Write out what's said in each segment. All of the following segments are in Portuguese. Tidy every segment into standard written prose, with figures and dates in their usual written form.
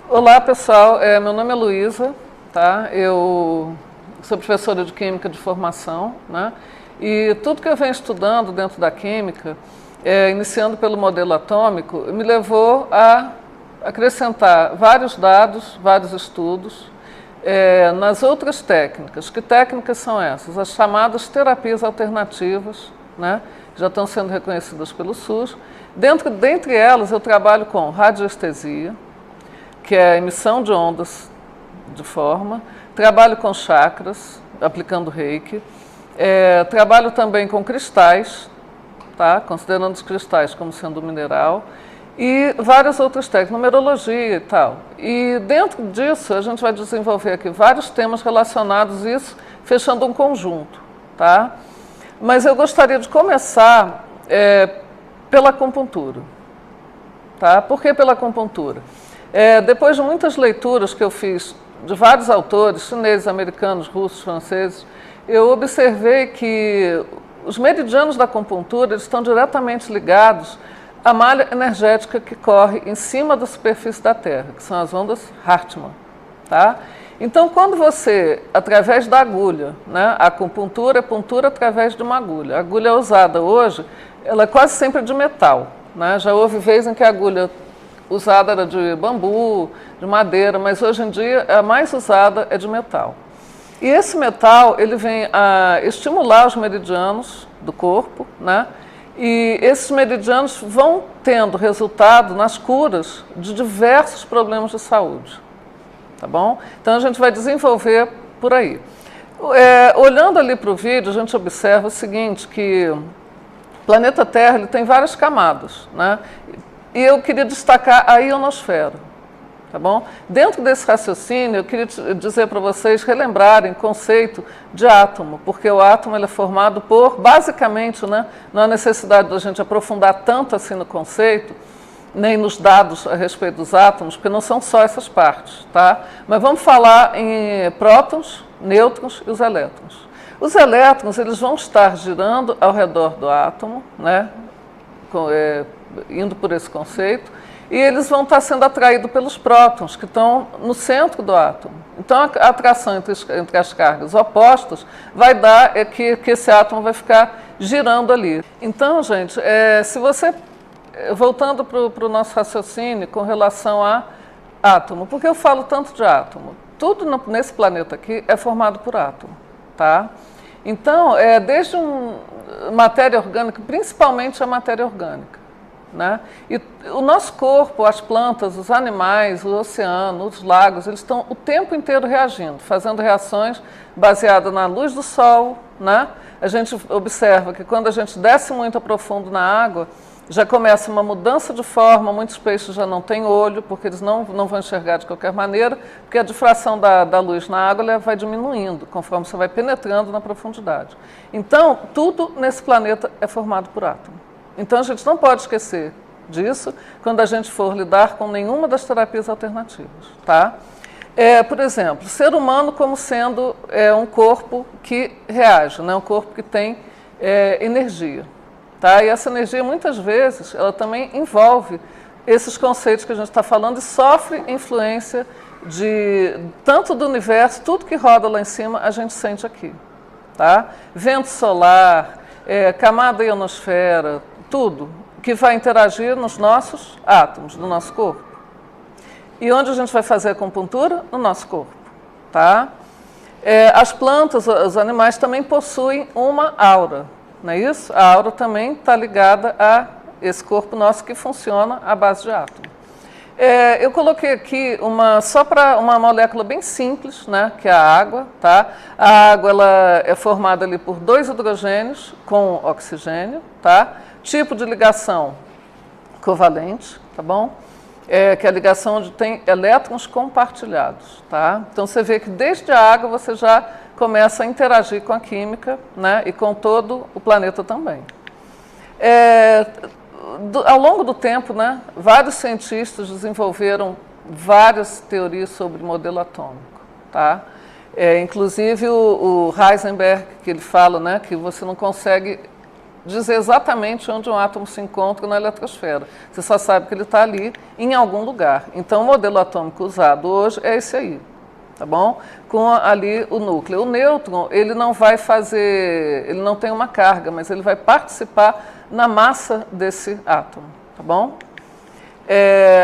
Olá, pessoal. Meu nome é Luísa, tá? Eu sou professora de Química de formação, né? E tudo que eu venho estudando dentro da Química, iniciando pelo modelo atômico, me levou a acrescentar vários dados, vários estudos, nas outras técnicas. Que técnicas são essas? As chamadas terapias alternativas, né? Já estão sendo reconhecidas pelo SUS. Dentre elas, eu trabalho com radioestesia, que é a emissão de ondas de forma. Trabalho com chakras, aplicando reiki. Trabalho também com cristais, tá? Considerando os cristais como sendo mineral. E várias outras técnicas, numerologia e tal. E dentro disso, a gente vai desenvolver aqui vários temas relacionados a isso, fechando um conjunto, tá? Mas eu gostaria de começar pela acupuntura, tá? Por que pela acupuntura? Depois de muitas leituras que eu fiz de vários autores, chineses, americanos, russos, franceses, eu observei que os meridianos da acupuntura estão diretamente ligados à malha energética que corre em cima da superfície da Terra, que são as ondas Hartmann, tá? Então, quando você, através da agulha, né, a acupuntura é puntura através de uma agulha. A agulha usada hoje, ela é quase sempre de metal, né? Já houve vezes em que a agulha usada era de bambu, de madeira, mas hoje em dia a mais usada é de metal. E esse metal, ele vem a estimular os meridianos do corpo, né? E esses meridianos vão tendo resultado nas curas de diversos problemas de saúde. Tá bom? Então a gente vai desenvolver por aí. Olhando ali para o vídeo, a gente observa o seguinte, que o planeta Terra ele tem várias camadas, né? E eu queria destacar a ionosfera, tá bom? Dentro desse raciocínio, eu queria dizer para vocês relembrarem o conceito de átomo, porque o átomo ele é formado por, basicamente, né, não há necessidade da gente aprofundar tanto assim no conceito, nem nos dados a respeito dos átomos, porque não são só essas partes, tá? Mas vamos falar em prótons, nêutrons e os elétrons. Os elétrons, eles vão estar girando ao redor do átomo, né? Indo por esse conceito, e eles vão estar sendo atraídos pelos prótons, que estão no centro do átomo. Então, a atração entre as cargas opostas vai dar que esse átomo vai ficar girando ali. Então, gente, se você... Voltando para o nosso raciocínio com relação a átomo, por que eu falo tanto de átomo? Tudo nesse planeta aqui é formado por átomo, tá? Então, desde matéria orgânica, principalmente a matéria orgânica, né? E o nosso corpo, as plantas, os animais, o oceano, os lagos, eles estão o tempo inteiro reagindo, fazendo reações baseadas na luz do sol, né? A gente observa que quando a gente desce muito a profundo na água, já começa uma mudança de forma, muitos peixes já não têm olho, porque eles não vão enxergar de qualquer maneira, porque a difração da luz na água ela vai diminuindo, conforme você vai penetrando na profundidade. Então, tudo nesse planeta é formado por átomo. Então, a gente não pode esquecer disso quando a gente for lidar com nenhuma das terapias alternativas, tá? Por exemplo, o ser humano como sendo um corpo que reage, né? Um corpo que tem energia. Tá? E essa energia, muitas vezes, ela também envolve esses conceitos que a gente está falando e sofre influência tanto do universo, tudo que roda lá em cima, a gente sente aqui. Tá? Vento solar, camada ionosfera, tudo que vai interagir nos nossos átomos, do nosso corpo. E onde a gente vai fazer a acupuntura? No nosso corpo. Tá? As plantas, os animais também possuem uma aura. Não é isso? A aura também está ligada a esse corpo nosso que funciona à base de átomo. Eu coloquei aqui só para uma molécula bem simples, né, que é a água. Tá? A água ela é formada ali por 2 hidrogênios com oxigênio. Tá? Tipo de ligação covalente, tá bom? Que é a ligação onde tem elétrons compartilhados. Tá? Então, você vê que desde a água você já começa a interagir com a química, né, e com todo o planeta também. Ao longo do tempo, né, vários cientistas desenvolveram várias teorias sobre modelo atômico. Tá? Inclusive o Heisenberg, que ele fala, né, que você não consegue dizer exatamente onde um átomo se encontra na eletrosfera. Você só sabe que ele está ali em algum lugar. Então, o modelo atômico usado hoje é esse aí, tá bom? Com ali o núcleo. O nêutron, ele não vai fazer, ele não tem uma carga, mas ele vai participar na massa desse átomo, tá bom?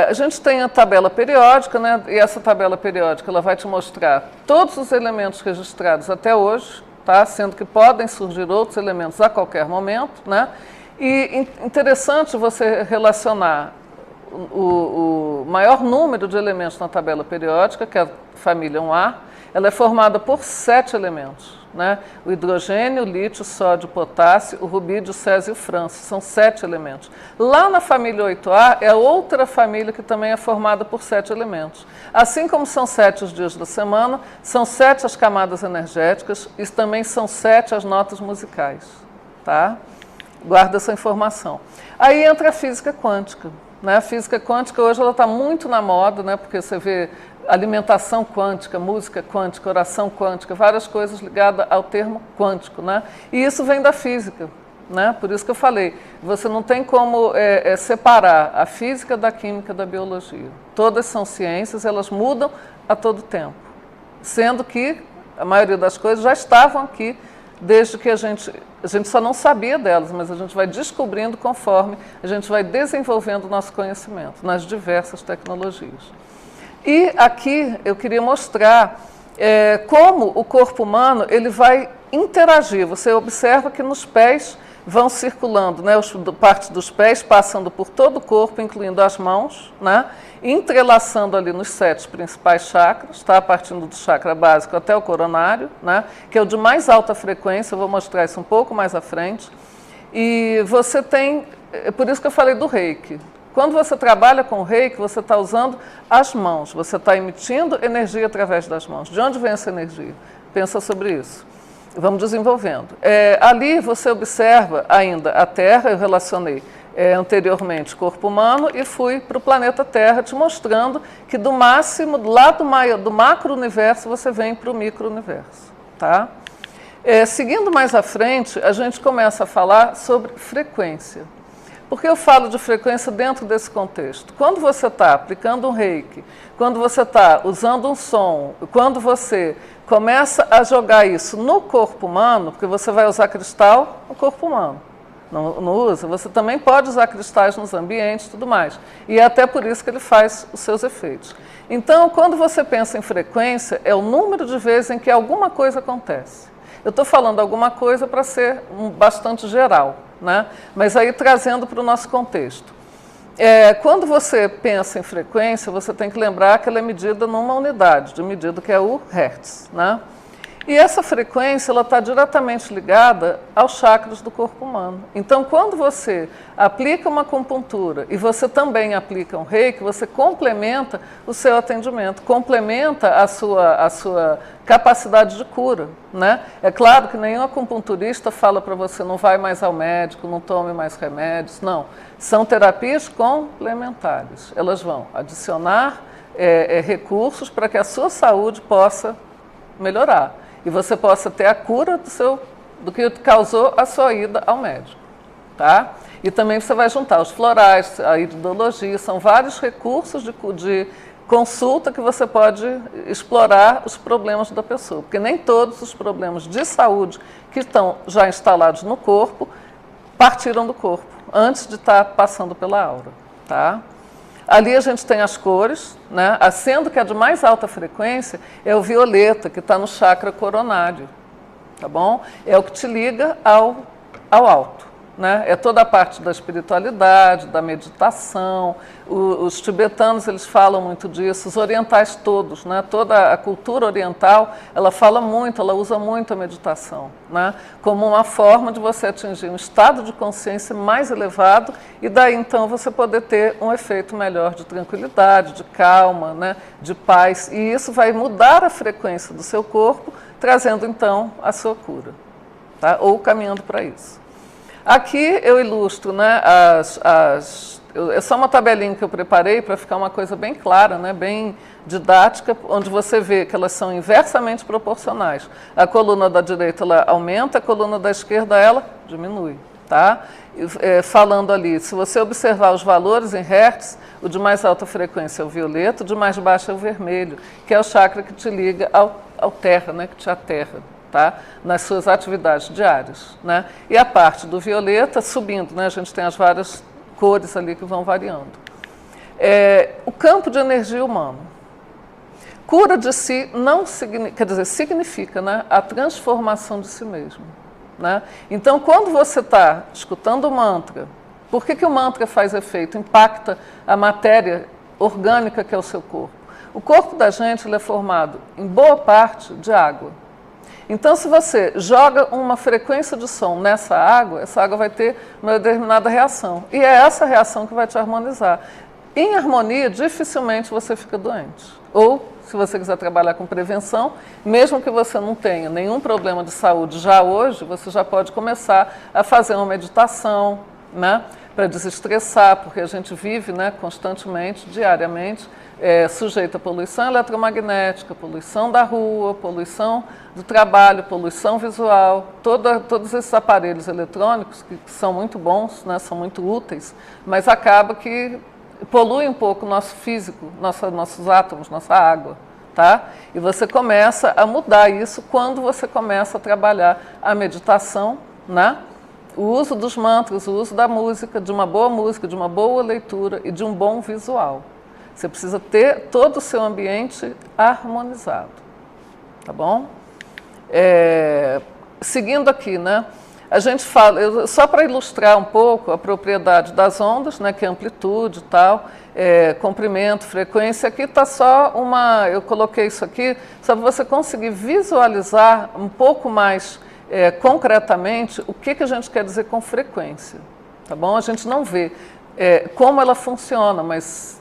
A gente tem a tabela periódica, né? E essa tabela periódica ela vai te mostrar todos os elementos registrados até hoje, tá? Sendo que podem surgir outros elementos a qualquer momento, né? E interessante você relacionar o maior número de elementos na tabela periódica, que é a família 1A, ela é formada por 7 elementos, né? O hidrogênio, o lítio, o sódio, o potássio, o rubídio, o césio e o frâncio. São 7 elementos. Lá na família 8A é outra família que também é formada por 7 elementos. Assim como são 7 os dias da semana, são 7 as camadas energéticas e também são 7 as notas musicais, tá? Guarda essa informação. Aí entra a física quântica, né? A física quântica hoje ela está muito na moda, né? Porque você vê alimentação quântica, música quântica, oração quântica, várias coisas ligadas ao termo quântico, né? E isso vem da física, né? Por isso que eu falei, você não tem como separar a física da química da biologia. Todas são ciências, elas mudam a todo tempo, sendo que a maioria das coisas já estavam aqui desde que a gente só não sabia delas, mas a gente vai descobrindo conforme a gente vai desenvolvendo o nosso conhecimento nas diversas tecnologias. E aqui eu queria mostrar como o corpo humano ele vai interagir. Você observa que nos pés vão circulando, né, partes dos pés passando por todo o corpo, incluindo as mãos, né, entrelaçando ali nos 7 principais chakras, tá, partindo do chakra básico até o coronário, né, que é o de mais alta frequência. Eu vou mostrar isso um pouco mais à frente. E você tem, por isso que eu falei do reiki. Quando você trabalha com o reiki, você está usando as mãos, você está emitindo energia através das mãos. De onde vem essa energia? Pensa sobre isso. Vamos desenvolvendo. Ali você observa ainda a Terra, eu relacionei anteriormente corpo humano e fui para o planeta Terra, te mostrando que do máximo, lá do macro-universo, você vem para o micro-universo. Tá? Seguindo mais à frente, a gente começa a falar sobre frequência. Por que eu falo de frequência dentro desse contexto? Quando você está aplicando um reiki, quando você está usando um som, quando você começa a jogar isso no corpo humano, porque você vai usar cristal no corpo humano, não usa, você também pode usar cristais nos ambientes e tudo mais. E é até por isso que ele faz os seus efeitos. Então, quando você pensa em frequência, é o número de vezes em que alguma coisa acontece. Eu estou falando alguma coisa para ser bastante geral, né? Mas aí trazendo para o nosso contexto. Quando você pensa em frequência, você tem que lembrar que ela é medida numa unidade de medida, que é o Hertz, né? E essa frequência está diretamente ligada aos chakras do corpo humano. Então, quando você aplica uma acupuntura e você também aplica um reiki, você complementa o seu atendimento, complementa a sua capacidade de cura, né? É claro que nenhum acupunturista fala para você não vai mais ao médico, não tome mais remédios, não. São terapias complementares. Elas vão adicionar recursos para que a sua saúde possa melhorar. E você possa ter a cura do que causou a sua ida ao médico, tá? E também você vai juntar os florais, a iridologia, são vários recursos de consulta que você pode explorar os problemas da pessoa, porque nem todos os problemas de saúde que estão já instalados no corpo partiram do corpo, antes de estar passando pela aura, tá? Ali a gente tem as cores, né? Sendo que a de mais alta frequência é o violeta, que está no chakra coronário, tá bom? É o que te liga ao alto, né? É toda a parte da espiritualidade, da meditação. Os tibetanos, eles falam muito disso, os orientais todos, né? Toda a cultura oriental, ela fala muito, ela usa muito a meditação, né? Como uma forma de você atingir um estado de consciência mais elevado e daí então você poder ter um efeito melhor de tranquilidade, de calma, né? De paz. E isso vai mudar a frequência do seu corpo, trazendo então a sua cura, tá? Ou caminhando para isso. Aqui eu ilustro, né, é só uma tabelinha que eu preparei para ficar uma coisa bem clara, né, bem didática, onde você vê que elas são inversamente proporcionais. A coluna da direita ela aumenta, a coluna da esquerda ela diminui. tá? Falando ali, se você observar os valores em hertz, o de mais alta frequência é o violeta, o de mais baixa é o vermelho, que é o chakra que te liga ao terra, né? Que te aterra, tá? Nas suas atividades diárias, né? E a parte do violeta subindo, né? A gente tem as várias cores ali que vão variando. O campo de energia humano. Cura de si não quer dizer, significa, né, a transformação de si mesmo. Né? Então, quando você está escutando o mantra, por que o mantra faz efeito? Impacta a matéria orgânica que é o seu corpo. O corpo da gente ele é formado, em boa parte, de água. Então, se você joga uma frequência de som nessa água, essa água vai ter uma determinada reação. E é essa reação que vai te harmonizar. Em harmonia, dificilmente você fica doente. Ou, se você quiser trabalhar com prevenção, mesmo que você não tenha nenhum problema de saúde já hoje, você já pode começar a fazer uma meditação, né, para desestressar, porque a gente vive, né, constantemente, diariamente, sujeito a poluição eletromagnética, poluição da rua, poluição do trabalho, poluição visual, todos esses aparelhos eletrônicos que são muito bons, né, são muito úteis, mas acaba que polui um pouco o nosso físico, nossos átomos, nossa água, tá? E você começa a mudar isso quando você começa a trabalhar a meditação, né? O uso dos mantras, o uso da música, de uma boa leitura e de um bom visual. Você precisa ter todo o seu ambiente harmonizado, tá bom? Seguindo aqui, né? A gente fala, só para ilustrar um pouco a propriedade das ondas, né, que é amplitude e tal, comprimento, frequência, aqui está só eu coloquei isso aqui, só para você conseguir visualizar um pouco mais concretamente o que a gente quer dizer com frequência, tá bom? A gente não vê como ela funciona, mas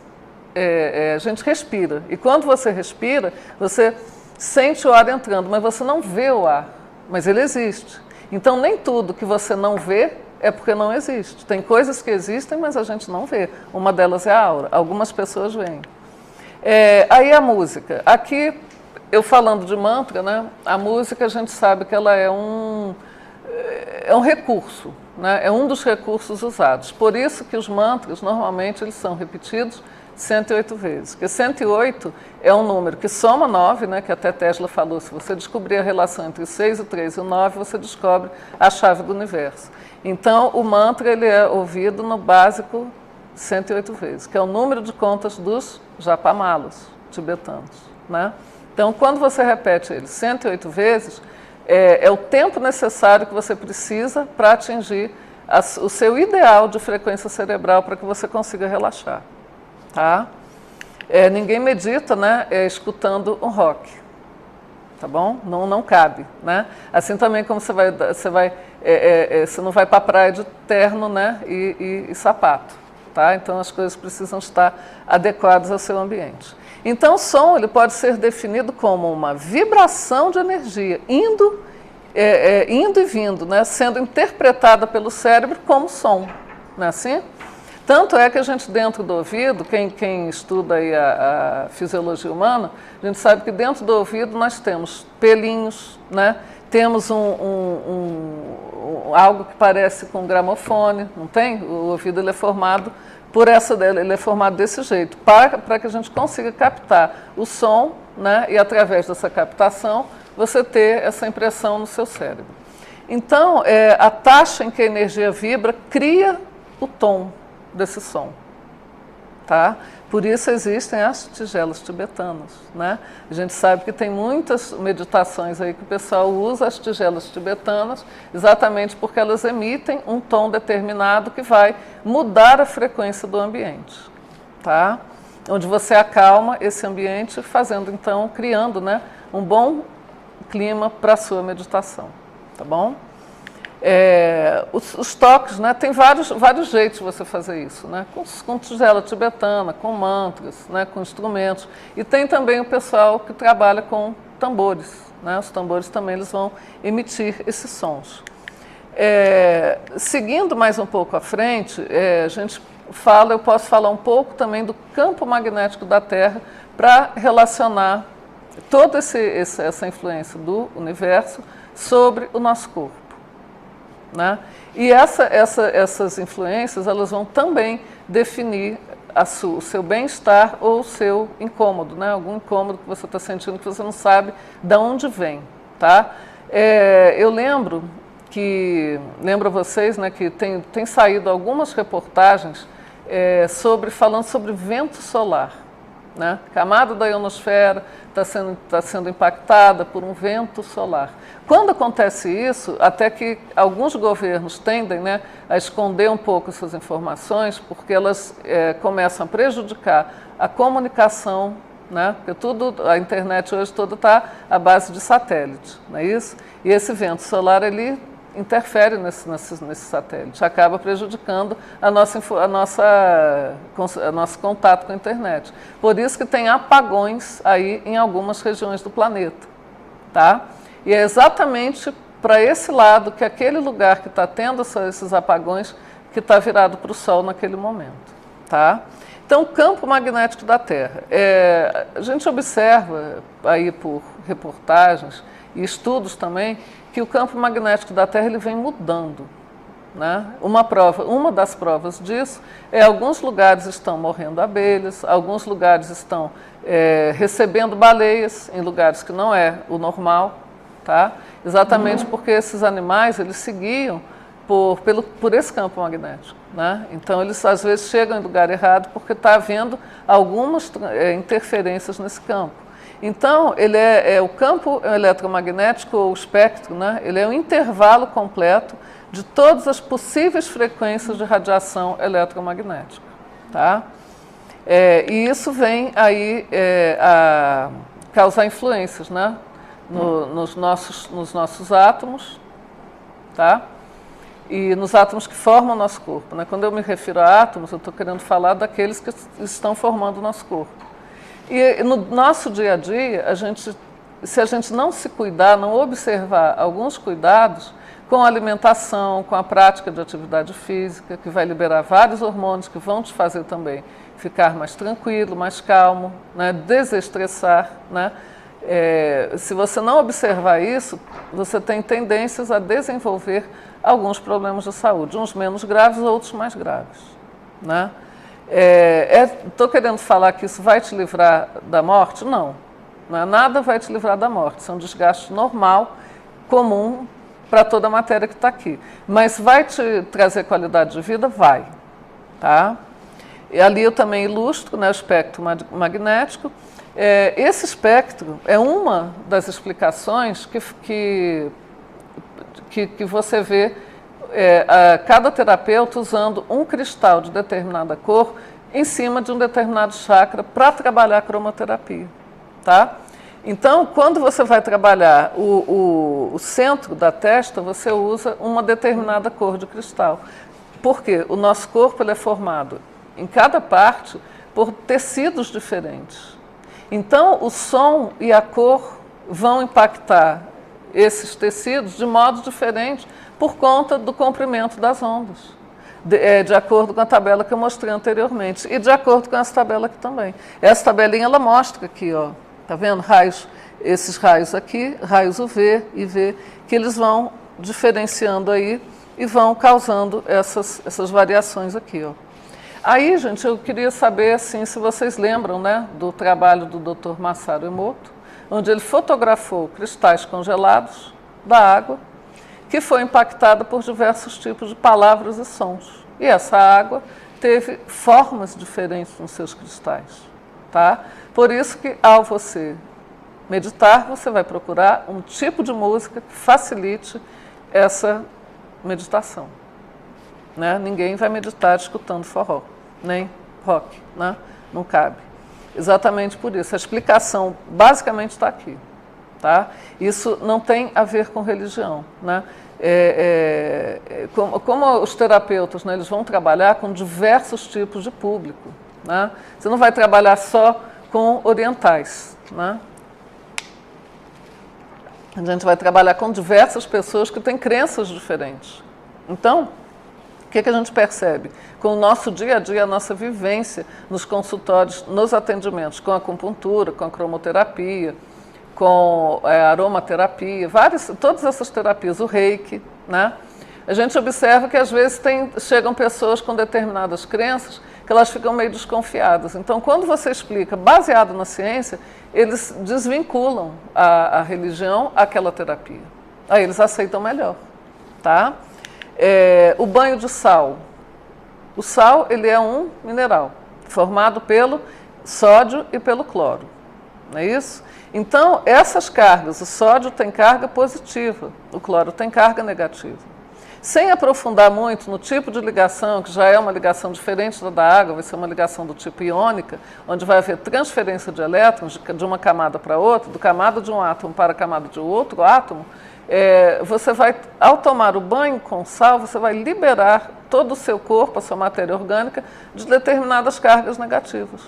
a gente respira, e quando você respira, você sente o ar entrando, mas você não vê o ar, mas ele existe. Então, nem tudo que você não vê é porque não existe. Tem coisas que existem, mas a gente não vê. Uma delas é a aura. Algumas pessoas veem. Aí a música. Aqui, eu falando de mantra, né, a música a gente sabe que ela é um recurso, né, é um dos recursos usados. Por isso que os mantras, normalmente, eles são repetidos 108 vezes. Porque 108 é um número que soma 9, né, que até Tesla falou, se você descobrir a relação entre o 6, o 3 e o 9, você descobre a chave do universo. Então, o mantra ele é ouvido no básico 108 vezes, que é o número de contas dos japamalas tibetanos. Né? Então, quando você repete ele 108 vezes, é o tempo necessário que você precisa para atingir o seu ideal de frequência cerebral para que você consiga relaxar. Tá? Ninguém medita, né, escutando um rock, tá bom? Não cabe, né? Assim também como você não vai para a praia de terno, né, e sapato, tá? Então as coisas precisam estar adequadas ao seu ambiente. Então o som ele pode ser definido como uma vibração de energia indo e vindo, né, sendo interpretada pelo cérebro como som, não é assim? Tanto é que a gente dentro do ouvido, quem estuda aí a fisiologia humana, a gente sabe que dentro do ouvido nós temos pelinhos, né? Temos algo que parece com um gramofone, não tem? O ouvido ele é formado ele é formado desse jeito, para que a gente consiga captar o som, né? E através dessa captação você ter essa impressão no seu cérebro. Então, a taxa em que a energia vibra cria o tom desse som, tá? Por isso existem as tigelas tibetanas, né? A gente sabe que tem muitas meditações aí que o pessoal usa as tigelas tibetanas exatamente porque elas emitem um tom determinado que vai mudar a frequência do ambiente, tá? Onde você acalma esse ambiente criando, né, um bom clima para a sua meditação, tá bom? Os toques, né, tem vários jeitos de você fazer isso, né, com tigela tibetana, com mantras, né, com instrumentos. E tem também o pessoal que trabalha com tambores, né, os tambores também eles vão emitir esses sons. Seguindo mais um pouco à frente, eu posso falar um pouco também do campo magnético da Terra para relacionar toda essa influência do universo sobre o nosso corpo. né? E essas influências, elas vão também definir o seu bem-estar ou o seu incômodo, né? Algum incômodo que você está sentindo que você não sabe de onde vem, tá? Eu lembro a vocês, né, que tem saído algumas reportagens falando sobre vento solar, né? Camada da ionosfera está sendo impactada por um vento solar. Quando acontece isso, até que alguns governos tendem, né, a esconder um pouco essas informações, porque elas começam a prejudicar a comunicação, né? Porque a internet hoje toda está à base de satélite, não é isso? E esse vento solar, ele interfere nesse satélite, acaba prejudicando nosso contato com a internet. Por isso que tem apagões aí em algumas regiões do planeta, tá? E é exatamente para esse lado que aquele lugar que está tendo esses apagões que está virado para o Sol naquele momento, tá? Então, o campo magnético da Terra. A gente observa aí por reportagens e estudos também que o campo magnético da Terra ele vem mudando, né? Uma das provas disso alguns lugares estão morrendo abelhas, alguns lugares estão recebendo baleias em lugares que não é o normal, tá? Exatamente porque esses animais eles seguiam por esse campo magnético, né? Então eles às vezes chegam em lugar errado porque está havendo algumas interferências nesse campo. Então, ele o campo eletromagnético, ou o espectro, né? Ele é um intervalo completo de todas as possíveis frequências de radiação eletromagnética, tá? E isso vem aí a causar influências, né? Nos nossos átomos, tá? E nos átomos que formam o nosso corpo, né? Quando eu me refiro a átomos, eu estou querendo falar daqueles que estão formando o nosso corpo. E no nosso dia a dia, se a gente não se cuidar, não observar alguns cuidados com a alimentação, com a prática de atividade física, que vai liberar vários hormônios que vão te fazer também ficar mais tranquilo, mais calmo, né? Desestressar, né? Se você não observar isso, você tem tendências a desenvolver alguns problemas de saúde, uns menos graves, outros mais graves, né? Estou querendo falar que isso vai te livrar da morte? Não, nada vai te livrar da morte, isso é um desgaste normal, comum para toda a matéria que está aqui. Mas vai te trazer qualidade de vida? Vai, tá? E ali eu também ilustro, né, o espectro magnético. Esse espectro é uma das explicações que você vê cada terapeuta usando um cristal de determinada cor em cima de um determinado chakra para trabalhar a cromoterapia, tá? Então, quando você vai trabalhar o centro da testa, você usa uma determinada cor de cristal. Por quê? O nosso corpo ele é formado em cada parte por tecidos diferentes. Então, o som e a cor vão impactar esses tecidos de modo diferente por conta do comprimento das ondas, de acordo com a tabela que eu mostrei anteriormente e de acordo com essa tabela aqui também. Essa tabelinha ela mostra aqui, ó, tá vendo? Raios, esses raios aqui, raios UV e IV, que eles vão diferenciando aí e vão causando essas variações aqui, ó. Aí, gente, eu queria saber assim, se vocês lembram, né, do trabalho do Dr. Masaru Emoto, onde ele fotografou cristais congelados da água, que foi impactada por diversos tipos de palavras e sons. E essa água teve formas diferentes nos seus cristais, tá? Por isso que, ao você meditar, você vai procurar um tipo de música que facilite essa meditação, né? Ninguém vai meditar escutando forró, nem rock, né? Não cabe. Exatamente por isso. A explicação basicamente está aqui, tá? Isso não tem a ver com religião, né? Como os terapeutas, né, eles vão trabalhar com diversos tipos de público, né? Você não vai trabalhar só com orientais, né? A gente vai trabalhar com diversas pessoas que têm crenças diferentes. Então, o que a gente percebe? Com o nosso dia a dia, a nossa vivência nos consultórios, nos atendimentos, com a acupuntura, com a cromoterapia, com a aromaterapia, todas essas terapias, o reiki, né? A gente observa que às vezes chegam pessoas com determinadas crenças que elas ficam meio desconfiadas. Então, quando você explica baseado na ciência, eles desvinculam a religião àquela terapia. Aí eles aceitam melhor, tá? O banho de sal. O sal, ele é um mineral formado pelo sódio e pelo cloro, não é isso? Então, essas cargas, o sódio tem carga positiva, o cloro tem carga negativa. Sem aprofundar muito no tipo de ligação, que já é uma ligação diferente da água, vai ser uma ligação do tipo iônica, onde vai haver transferência de elétrons de uma camada para outra, do camada de um átomo para a camada de outro átomo. Você vai, ao tomar o banho com sal, você vai liberar todo o seu corpo, a sua matéria orgânica, de determinadas cargas negativas,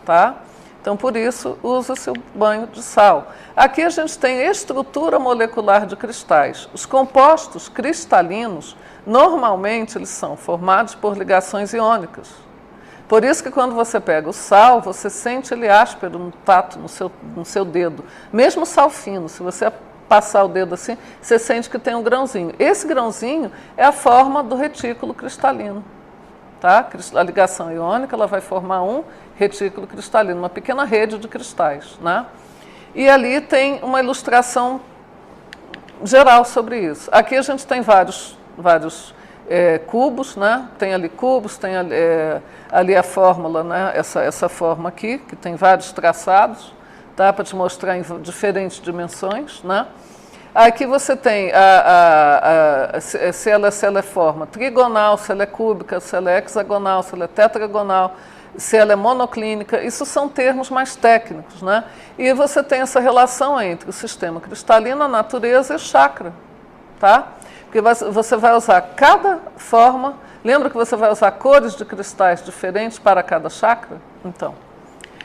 tá? Então, por isso, usa-se o banho de sal. Aqui a gente tem estrutura molecular de cristais. Os compostos cristalinos, normalmente, eles são formados por ligações iônicas. Por isso que quando você pega o sal, você sente ele áspero no tato, no seu dedo. Mesmo sal fino, se você passar o dedo assim, você sente que tem um grãozinho. Esse grãozinho é a forma do retículo cristalino. Tá? A ligação iônica ela vai formar um retículo cristalino, uma pequena rede de cristais, né? E ali tem uma ilustração geral sobre isso. Aqui a gente tem vários cubos, né? Tem ali cubos, tem ali a fórmula, né? Essa forma aqui, que tem vários traçados, tá? Para te mostrar em diferentes dimensões, né? Aqui você tem se ela é forma trigonal, se ela é cúbica, se ela é hexagonal, se ela é tetragonal, se ela é monoclínica. Isso são termos mais técnicos, né? E você tem essa relação entre o sistema cristalino, a natureza e o chakra, tá? Porque você vai usar cada forma. Lembra que você vai usar cores de cristais diferentes para cada chakra? Então.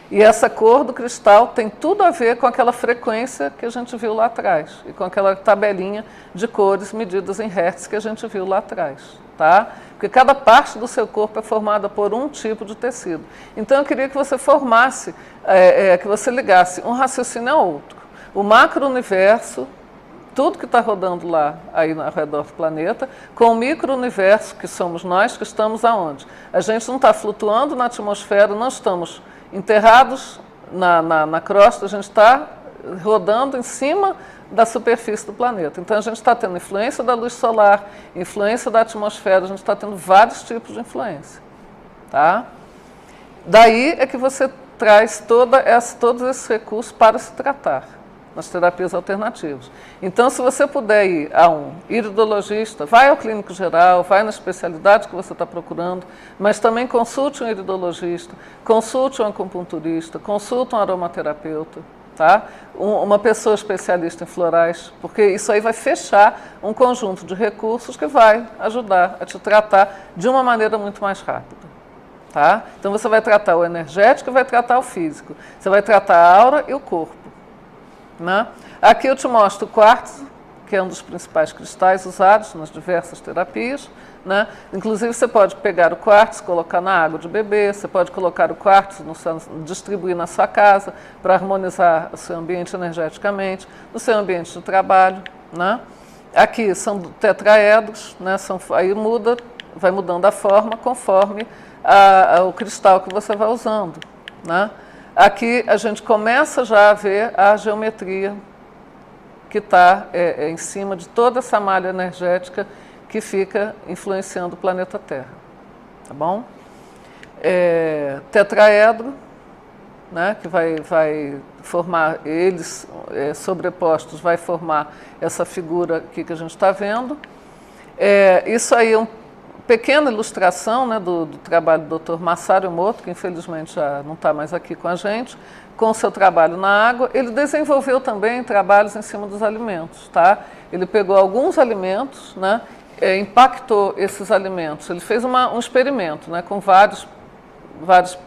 E essa cor do cristal tem tudo a ver com aquela frequência que a gente viu lá atrás e com aquela tabelinha de cores medidas em hertz que a gente viu lá atrás, tá? Porque cada parte do seu corpo é formada por um tipo de tecido. Então eu queria que você formasse, que você ligasse um raciocínio ao outro. O macro-universo, tudo que está rodando lá aí ao redor do planeta, com o micro-universo, que somos nós, que estamos aonde? A gente não está flutuando na atmosfera, não estamos enterrados na crosta, a gente está rodando em cima da superfície do planeta. Então, a gente está tendo influência da luz solar, influência da atmosfera, a gente está tendo vários tipos de influência. Tá? Daí é que você traz todos esses recursos para se tratar nas terapias alternativas. Então, se você puder ir a um iridologista, vai ao clínico geral, vai na especialidade que você está procurando, mas também consulte um iridologista, consulte um acupunturista, consulte um aromaterapeuta, tá? Uma pessoa especialista em florais, porque isso aí vai fechar um conjunto de recursos que vai ajudar a te tratar de uma maneira muito mais rápida. Tá? Então, você vai tratar o energético e vai tratar o físico. Você vai tratar a aura e o corpo. Né? Aqui eu te mostro o quartzo, que é um dos principais cristais usados nas diversas terapias. Né? Inclusive, você pode pegar o quartzo, colocar na água de beber, você pode colocar o quartzo, distribuir na sua casa, para harmonizar o seu ambiente energeticamente, no seu ambiente de trabalho. Né? Aqui são tetraedros, né? Aí vai mudando a forma conforme o cristal que você vai usando. Né? Aqui a gente começa já a ver a geometria que está em cima de toda essa malha energética que fica influenciando o planeta Terra. Tá bom? Tetraedro, né, que vai formar, eles sobrepostos, vai formar essa figura aqui que a gente está vendo. Isso aí é uma pequena ilustração, né, do trabalho do Dr. Masaru Emoto, que infelizmente já não está mais aqui com a gente, com o seu trabalho na água. Ele desenvolveu também trabalhos em cima dos alimentos. Tá? Ele pegou alguns alimentos, né, impactou esses alimentos. Ele fez um experimento, né, com várias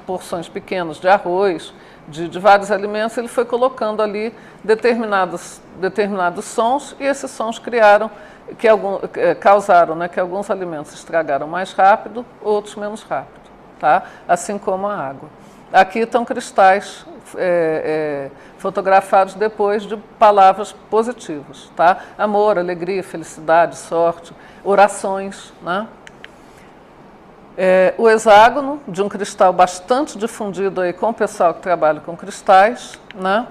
porções pequenas de arroz, de vários alimentos. Ele foi colocando ali determinados sons, e esses sons causaram, né, que alguns alimentos estragaram mais rápido, outros menos rápido, tá? Assim como a água. Aqui estão cristais fotografados depois de palavras positivas, tá? Amor, alegria, felicidade, sorte, orações, né? O hexágono, de um cristal bastante difundido aí com o pessoal que trabalha com cristais, né?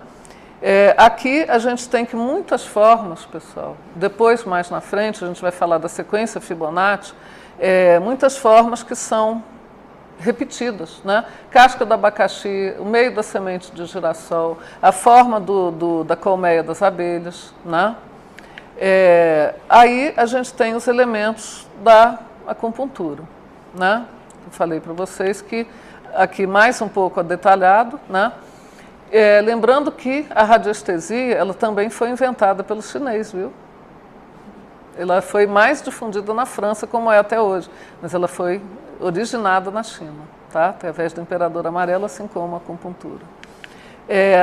Aqui a gente tem que muitas formas, pessoal, depois mais na frente a gente vai falar da sequência Fibonacci, muitas formas que são repetidas, né? Casca do abacaxi, o meio da semente de girassol, a forma da colmeia das abelhas, né? Aí a gente tem os elementos da acupuntura, né? Eu falei para vocês que aqui mais um pouco detalhado, né? Lembrando que a radiestesia, ela também foi inventada pelo chinês, viu? Ela foi mais difundida na França, como é até hoje, mas ela foi originada na China, tá? Através do Imperador Amarelo, assim como a acupuntura.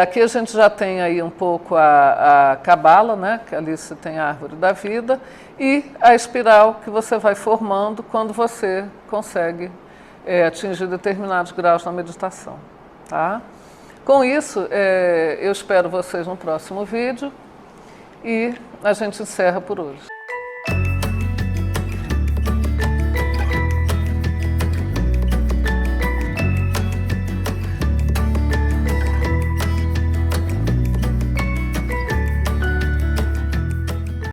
Aqui a gente já tem aí um pouco a cabala, né? Que ali você tem a árvore da vida, e a espiral que você vai formando quando você consegue atingir determinados graus na meditação, tá? Com isso, eu espero vocês no próximo vídeo e a gente encerra por hoje.